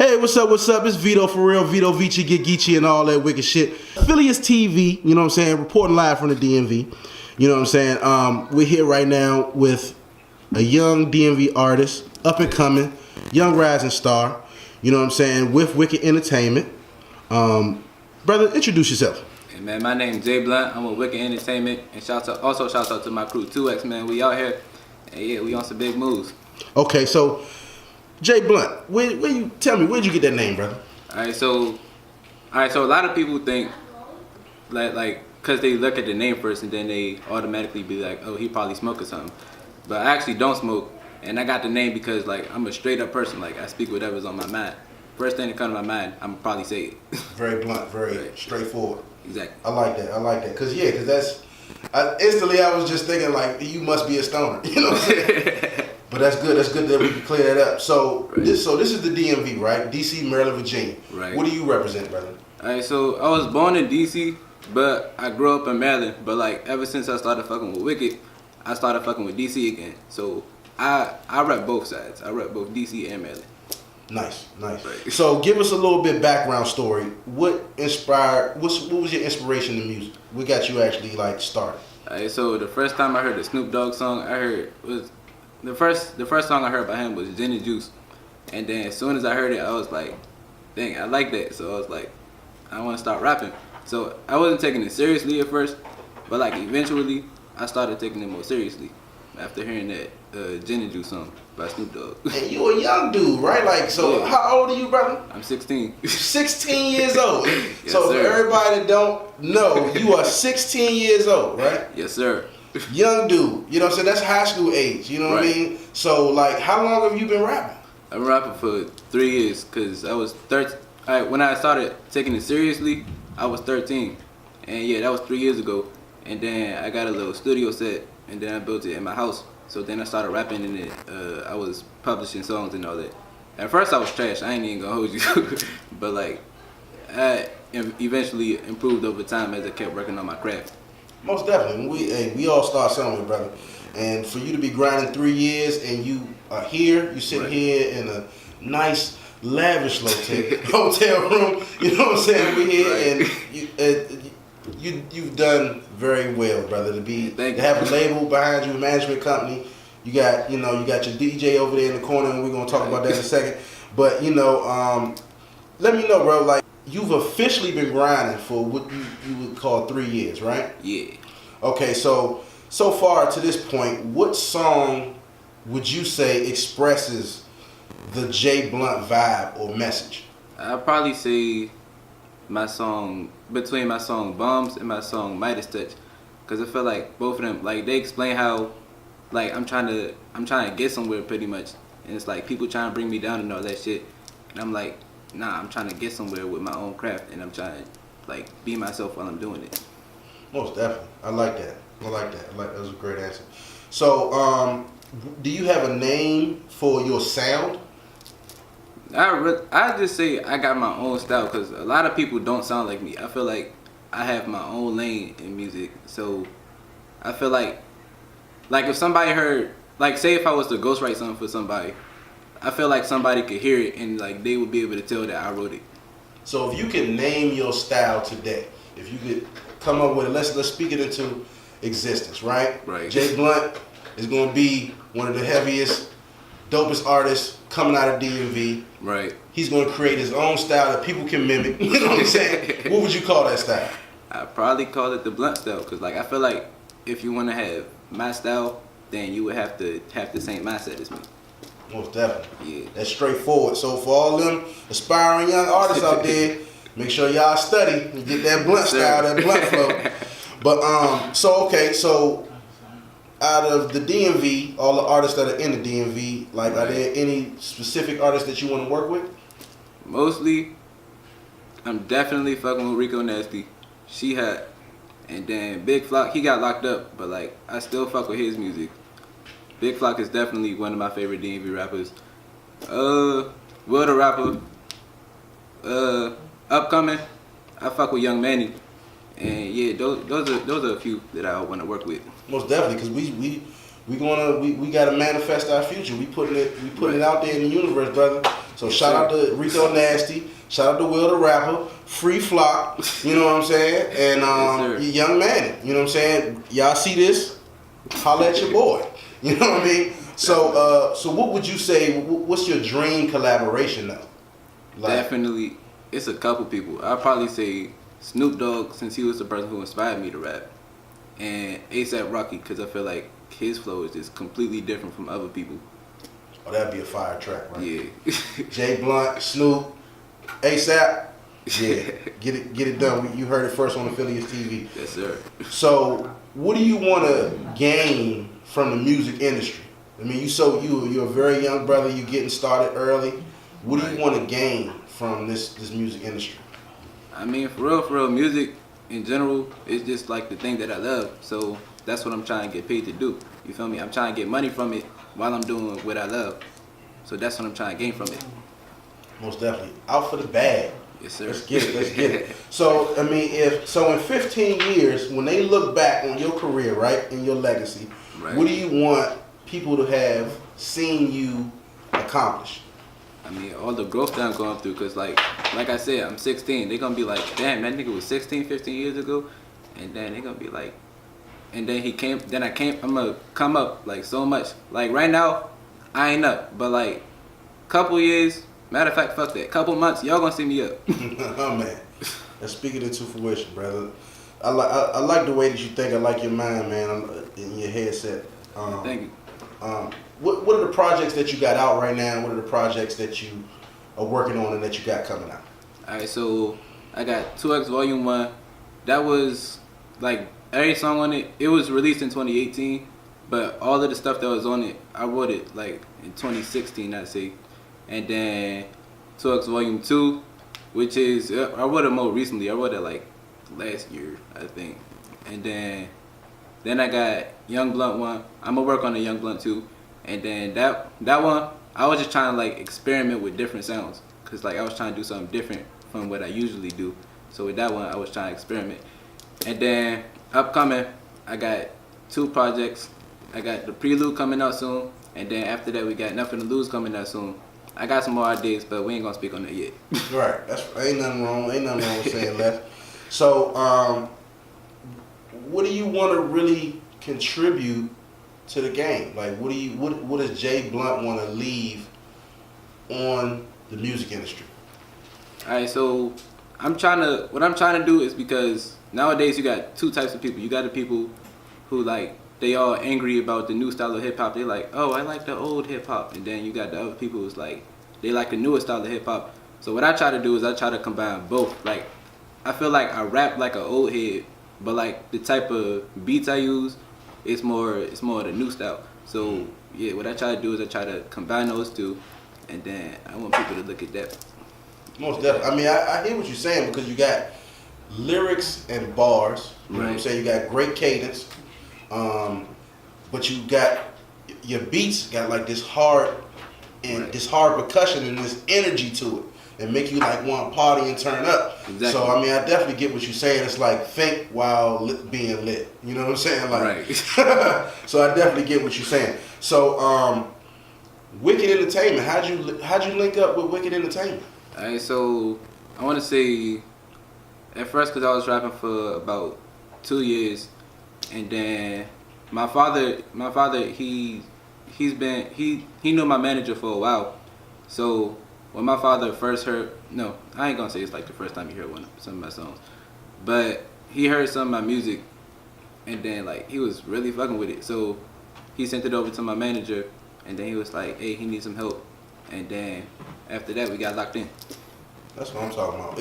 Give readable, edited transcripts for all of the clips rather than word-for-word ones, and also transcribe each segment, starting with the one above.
Hey, what's up, what's up? It's Vito for real, Vito, Vici, get Geechee and all that wicked shit. Affiliates TV, you know what I'm saying, reporting live from the DMV. You know what I'm saying? We're here right now with a young DMV artist, up and coming, young rising star, you know what I'm saying, with Wickiid Entertainment. Brother, introduce yourself. Hey man, my name's Blvnt. I'm with Wickiid Entertainment, and shout out to my crew 2X, man. We out here, and yeah, we on some big moves. Okay, so Blvnt, where you tell me, where'd you get that name, brother? Alright, so a lot of people think like cause they look at the name first and then they automatically be like, oh, he probably smoke or something. But I actually don't smoke, and I got the name because like I'm a straight up person. Like I speak whatever's on my mind. First thing that comes to my mind, I'm probably say it. Very blunt, very straightforward. Exactly. I like that. Cause that's instantly I was just thinking like you must be a stoner. You know what I'm saying? But that's good. That's good that we can clear that up. So, this is the DMV, right? DC, Maryland, Virginia. Right. What do you represent, brother? Alright, so I was born in DC, but I grew up in Maryland. But like ever since I started fucking with Wickiid, I started fucking with DC again. So I rep both sides. I rep both DC and Maryland. Nice. Right. So give us a little bit background story. What was your inspiration in music? What got you actually like started? Alright, so the first time I heard the Snoop Dogg song, the first song I heard by him was Gin and Juice. And then as soon as I heard it, I was like, dang, I like that. So I was like, I want to start rapping. So I wasn't taking it seriously at first, but like eventually I started taking it more seriously after hearing that Gin and Juice song by Snoop Dogg. And you a young dude, right? Like, so yeah. How old are you, brother? I'm 16. 16 years old. Yes, so sir. For everybody that don't know, you are 16 years old, right? Yes, sir. Young dude, you know what I'm saying? That's high school age, you know what I mean? So, like, how long have you been rapping? I've been rapping for 3 years, because I was 13. When I started taking it seriously, I was 13. And yeah, that was 3 years ago. And then I got a little studio set, and then I built it in my house. So then I started rapping in it. I was publishing songs and all that. At first I was trash, I ain't even gonna hold you. But like, I eventually improved over time as I kept working on my craft. Most definitely. We all start somewhere, brother. And for you to be grinding 3 years and you are here, you sit here in a nice, lavish hotel room, you know what I'm saying? We're here and you've done very well, brother, to have a label behind you, a management company. You got your DJ over there in the corner, and we're gonna talk about that in a second. But let me know, bro, like you've officially been grinding for what you would call 3 years, right? Yeah. Okay, so far to this point, what song would you say expresses the Blvnt vibe or message? I'd probably say between my song Bums and my song Midas Touch, because I feel like both of them, like they explain how like I'm trying to get somewhere pretty much, and it's like people trying to bring me down and all that shit, and I'm like, nah, I'm trying to get somewhere with my own craft, and I'm trying to like be myself while I'm doing it. Most definitely. I like that. That was a great answer. So, do you have a name for your sound? I just say I got my own style, because a lot of people don't sound like me. I feel like I have my own lane in music, so I feel like if somebody heard, like say if I was to ghostwrite something for somebody, I feel like somebody could hear it and like they would be able to tell that I wrote it. So if you could name your style today, if you could come up with it, let's speak it into existence, right? Right. Blvnt is going to be one of the heaviest, dopest artists coming out of DMV. Right. He's going to create his own style that people can mimic. You know what I'm saying? What would you call that style? I'd probably call it the Blvnt style, because like I feel like if you want to have my style, then you would have to have the same mindset as me. Most definitely. Yeah. That's straightforward. So for all them aspiring young artists out there, make sure y'all study and get that Blvnt style, that Blvnt flow. But so out of the DMV, all the artists that are in the DMV, like are there any specific artists that you want to work with? Mostly, I'm definitely fucking with Rico Nasty. She had, and then Big Flock, he got locked up, but like I still fuck with his music. Big Flock is definitely one of my favorite DMV rappers. Will the Rapper, upcoming, I fuck with Young Manny. And yeah, those are a few that I want to work with. Most definitely, because we gotta manifest our future. We putting it out there in the universe, brother. So shout out to Rico Nasty, shout out to Will the Rapper, Free Flock, you know what I'm saying? And Young Man, you know what I'm saying? Y'all see this? Holla at your boy. You know what I mean? So what would you say, what's your dream collaboration though? Definitely, it's a couple people. I'd probably say Snoop Dogg, since he was the person who inspired me to rap, and A$AP Rocky, because I feel like his flow is just completely different from other people. Oh, that'd be a fire track, right? Yeah. Jay Blunt, Snoop, A$AP. Yeah, get it done. You heard it first on Affiliates TV. Yes, sir. So, what do you want to gain from the music industry? I mean, you're a very young brother. You getting started early. What do you want to gain from this music industry? I mean, for real, music in general is just like the thing that I love. So that's what I'm trying to get paid to do. You feel me? I'm trying to get money from it while I'm doing what I love. So that's what I'm trying to gain from it. Most definitely. Out for the bag. Yes, sir. Let's get it. So, I mean, in 15 years, when they look back on your career, right, and your legacy, what do you want people to have seen you accomplish? I mean, all the growth that I'm going through, because like I said, I'm 16. They're going to be like, damn, that nigga was 16, 15 years ago. And then they're going to be like, and then I'm going to come up like so much. Like right now, I ain't up. But like, couple years, matter of fact, fuck that. Couple months, y'all going to see me up. Oh, man. That's speaking into fruition, brother. I like the way that you think. I like your mind, man, in your headset. Thank you. What are the projects that you got out right now? What are the projects that you are working on and that you got coming out? Alright, so I got 2X Volume 1. That was like every song on it. It was released in 2018, but all of the stuff that was on it, I wrote it like in 2016, I'd say. And then 2X Volume 2, which is I wrote it more recently. I wrote it like last year, I think. And then I got Young Blunt 1. I'm gonna work on the Young Blunt 2. And then that one, I was just trying to like experiment with different sounds, cause like I was trying to do something different from what I usually do. So with that one, I was trying to experiment. And then upcoming, I got 2 projects. I got the Prelude coming out soon, and then after that, we got Nothing to Lose coming out soon. I got some more ideas, but we ain't gonna speak on that yet. Right, ain't nothing wrong with saying that. So, what do you want to really contribute to the game? Like, what does Jay Blunt want to leave on the music industry? All right, so what I'm trying to do is, because nowadays you got 2 types of people. You got the people who like, they all angry about the new style of hip hop. They like, oh, I like the old hip hop. And then you got the other people who's like, they like the newer style of hip hop. So what I try to do is I try to combine both. Like, I feel like I rap like an old head, but like the type of beats I use, it's more of the new style. So yeah, what I try to do is I try to combine those 2, and then I want people to look at that. Most definitely. I mean, I hear what you're saying, because you got lyrics and bars. You know what I'm saying? You got great cadence, but you got your beats got like this hard percussion and this energy to it. And make you like want to party and turn up. Exactly. So I mean, I definitely get what you're saying. It's like think while being lit. You know what I'm saying? Like, so I definitely get what you're saying. So, Wickiid Entertainment. How'd you link up with Wickiid Entertainment? All right, so I want to say at first, because I was rapping for about 2 years, and then my father he knew my manager for a while, so. When my father first heard, no, I ain't gonna say it's like the first time he heard some of my songs, but he heard some of my music, and then like he was really fucking with it. So he sent it over to my manager, and then he was like, hey, he needs some help. And then after that, we got locked in. That's what I'm talking about.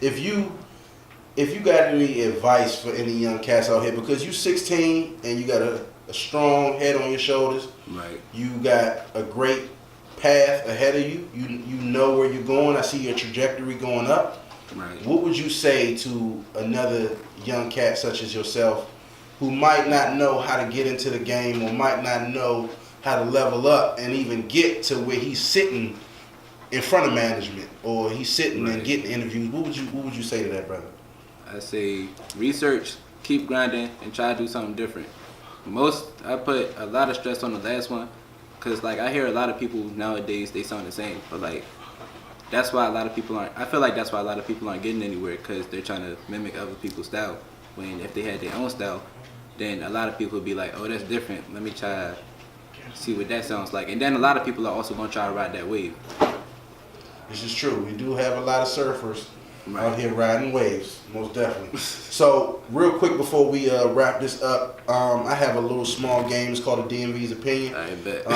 If you got any advice for any young cats out here, because you 16 and you got a strong head on your shoulders, right? You got a great path ahead of you. You know where you're going. I see your trajectory going up. Right. What would you say to another young cat such as yourself who might not know how to get into the game, or might not know how to level up and even get to where he's sitting in front of management, or he's sitting and getting interviews? What would you say to that, brother? I say research, keep grinding, and try to do something different. I put a lot of stress on the last one, because like I hear a lot of people nowadays, they sound the same, but like that's why a lot of people aren't. I feel like that's why a lot of people aren't getting anywhere because they're trying to mimic other people's style. When if they had their own style, then a lot of people would be like, oh, that's different. Let me try see what that sounds like. And then a lot of people are also gonna try to ride that wave. This is true. We do have a lot of surfers out here riding waves, most definitely. So, real quick before we wrap this up, I have a little small game. It's called the DMV's Opinion. I bet.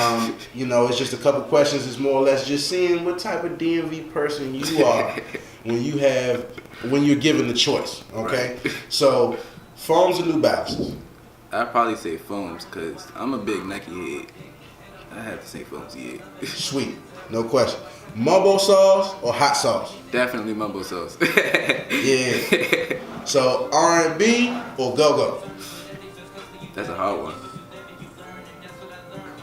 You know, it's just a couple questions. It's more or less just seeing what type of DMV person you are when you're given the choice. Okay. Right. So, foams or New Balances? I'd probably say foams because I'm a big Nike head. I have to say foams, yeah. Sweet, no question. Mumbo sauce or hot sauce? Definitely mumbo sauce. Yeah. So R&B or go-go? That's a hard one.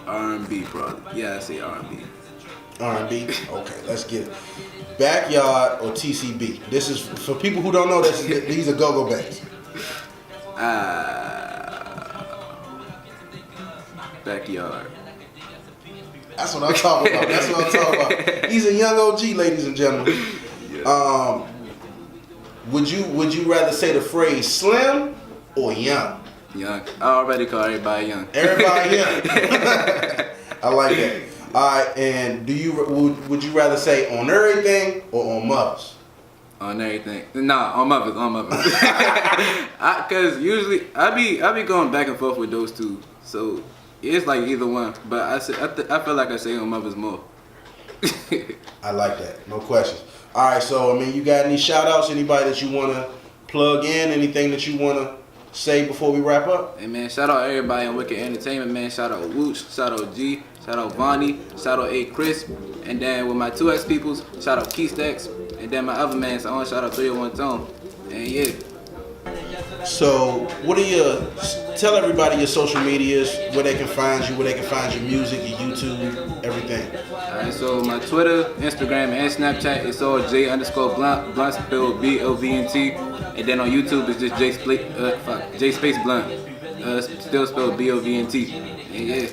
R&B probably. Yeah, I say R&B. R&B? Okay, let's get it. Backyard or TCB? This is, for people who don't know, these are go-go bags. Backyard. That's what I'm talking about. That's what I'm talking about. He's a young OG, ladies and gentlemen. Yeah. Would you rather say the phrase slim or young? Young. I already call everybody young. Everybody young. I like that. All right, and would you rather say on everything or on mothers? On everything. Nah, on mothers. Cause usually I be going back and forth with those two. So it's like either one, but I feel like I say on mothers more. I like that. No questions. All right, so I mean, you got any shout outs? Anybody that you want to plug in? Anything that you want to say before we wrap up? Hey man, shout out everybody on Wickiid Entertainment, man. Shout out Wooch, shout out G, shout out Vonnie, shout out A Chris, and then with my 2X peoples, shout out Key Stacks, and then my other man, so I want to shout out 301 Tone. And yeah. So, tell everybody your social medias, where they can find you, where they can find your music, your YouTube, everything. Alright, so my Twitter, Instagram, and Snapchat, it's all J_Blunt, Blunt spelled BLVNT, and then on YouTube it's just J space Blunt, still spelled BLVNT, and yeah.